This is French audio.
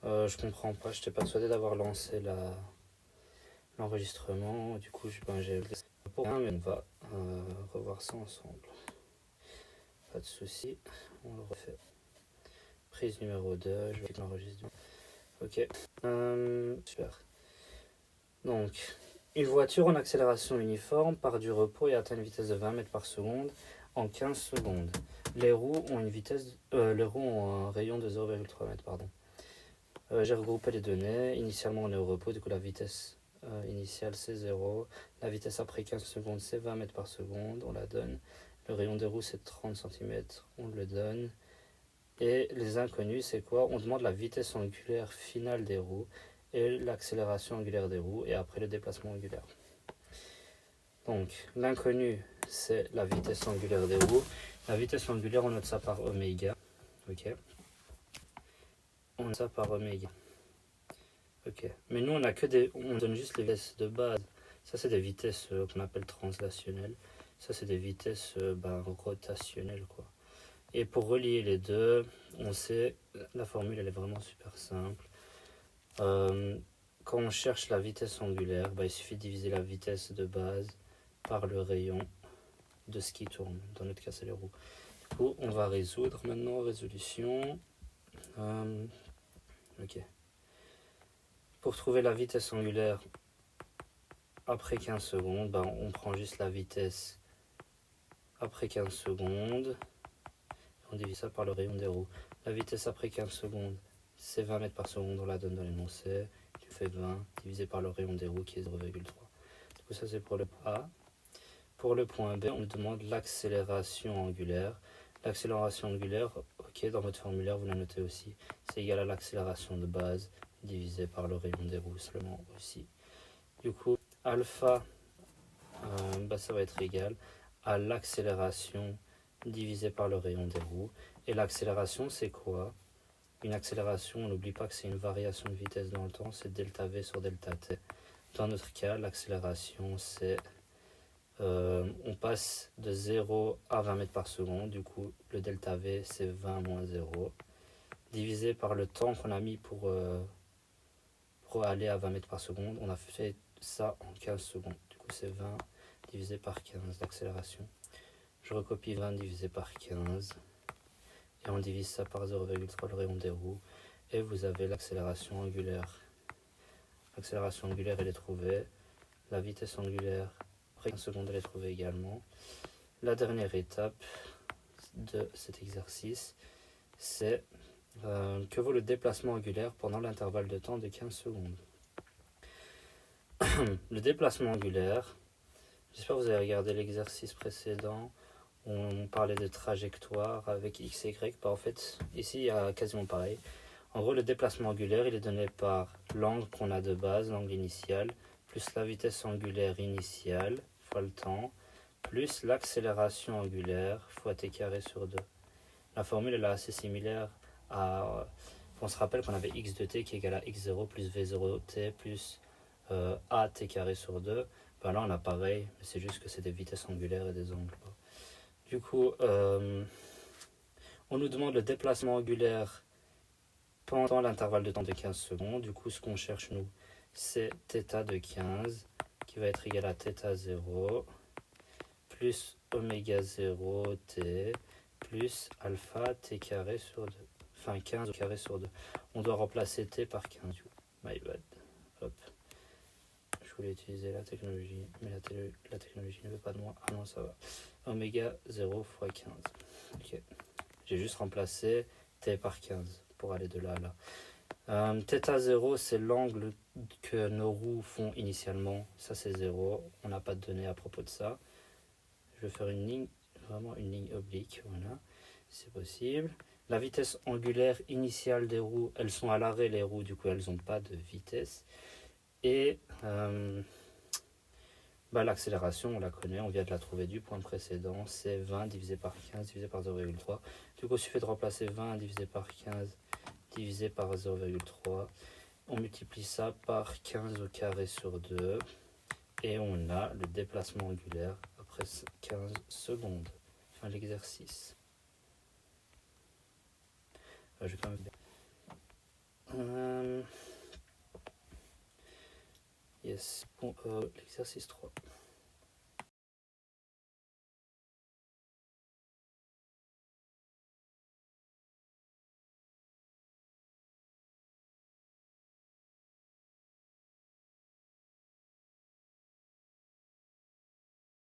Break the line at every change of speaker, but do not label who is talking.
Je comprends pas, j'étais persuadé d'avoir lancé l'enregistrement. Du coup, j'ai pour rien, mais on va revoir ça ensemble. Pas de souci, on le refait. Prise numéro 2, je vais l'enregistrer. Ok, super. Donc, une voiture en accélération uniforme part du repos et atteint une vitesse de 20 mètres par seconde en 15 secondes. Les roues ont un rayon de 0,3 mètres. J'ai regroupé les données. Initialement, on est au repos, du coup, la vitesse initiale c'est 0. La vitesse après 15 secondes c'est 20 mètres par seconde, on la donne. Le rayon des roues c'est 30 cm, on le donne. Et les inconnus, c'est quoi? On demande la vitesse angulaire finale des roues et l'accélération angulaire des roues et après le déplacement angulaire. Donc, l'inconnu, c'est la vitesse angulaire des roues. La vitesse angulaire, on note ça par oméga. Ok. On note ça par oméga. Ok. Mais nous, on donne juste les vitesses de base. Ça, c'est des vitesses qu'on appelle translationnelles. Ça, c'est des vitesses rotationnelles, quoi. Et pour relier les deux, on sait, la formule, elle est vraiment super simple. Quand on cherche la vitesse angulaire, il suffit de diviser la vitesse de base par le rayon de ce qui tourne. Dans notre cas, c'est les roues. Du coup, on va résoudre maintenant. Résolution. Ok. Pour trouver la vitesse angulaire après 15 secondes, on prend juste la vitesse après 15 secondes. On divise ça par le rayon des roues. La vitesse après 15 secondes, c'est 20 mètres par seconde, on la donne dans l'énoncé. Tu fais 20 divisé par le rayon des roues qui est 0,3. Du coup, ça c'est pour le point A. Pour le point B, on nous demande l'accélération angulaire. L'accélération angulaire, ok, dans votre formulaire, vous la notez aussi. C'est égal à l'accélération de base divisé par le rayon des roues seulement aussi. Du coup, alpha, ça va être égal à l'accélération divisé par le rayon des roues. Et l'accélération, c'est quoi? Une accélération, on n'oublie pas que c'est une variation de vitesse dans le temps, c'est delta V sur delta T. Dans notre cas, l'accélération, c'est... on passe de 0 à 20 mètres par seconde, du coup, le delta V, c'est 20 moins 0, divisé par le temps qu'on a mis pour aller à 20 mètres par seconde. On a fait ça en 15 secondes, du coup, c'est 20 divisé par 15 d'accélération. Je recopie 20 divisé par 15 et on divise ça par 0,3 le rayon des roues et vous avez l'accélération angulaire. L'accélération angulaire elle est trouvée, la vitesse angulaire après 15 secondes elle est trouvée également. La dernière étape de cet exercice c'est que vaut le déplacement angulaire pendant l'intervalle de temps de 15 secondes. Le déplacement angulaire, j'espère que vous avez regardé l'exercice précédent. On parlait de trajectoire avec x et y. En fait, ici, il y a quasiment pareil. En gros, le déplacement angulaire, il est donné par l'angle qu'on a de base, l'angle initial, plus la vitesse angulaire initiale, fois le temps, plus l'accélération angulaire, fois t carré sur 2. La formule est assez similaire à... On se rappelle qu'on avait x de t qui est égal à x0 plus v0t plus a t carré sur 2. Là, on a pareil, mais c'est juste que c'est des vitesses angulaires et des angles. Du coup, on nous demande le déplacement angulaire pendant l'intervalle de temps de 15 secondes. Du coup, ce qu'on cherche, nous, c'est θ de 15 qui va être égal à θ0 plus oméga 0 t plus alpha t carré sur 2. Enfin, 15 au carré sur 2. On doit remplacer t par 15. My bad. Hop. Je voulais utiliser la technologie, mais la technologie ne veut pas de moi. Ah non, ça va. Oméga 0 fois 15. Ok. J'ai juste remplacé t par 15 pour aller de là à là. θ0, c'est l'angle que nos roues font initialement. Ça, c'est 0. On n'a pas de données à propos de ça. Je vais faire une ligne, vraiment une ligne oblique. Voilà, c'est possible. La vitesse angulaire initiale des roues, elles sont à l'arrêt, les roues, du coup, elles n'ont pas de vitesse. Et l'accélération, on la connaît, on vient de la trouver du point précédent, c'est 20 divisé par 15 divisé par 0,3. Du coup, il suffit de remplacer 20 divisé par 15 divisé par 0,3. On multiplie ça par 15 au carré sur 2. Et on a le déplacement angulaire après 15 secondes. Fin de l'exercice. Je vais quand même... Yes, bon, l'exercice 3.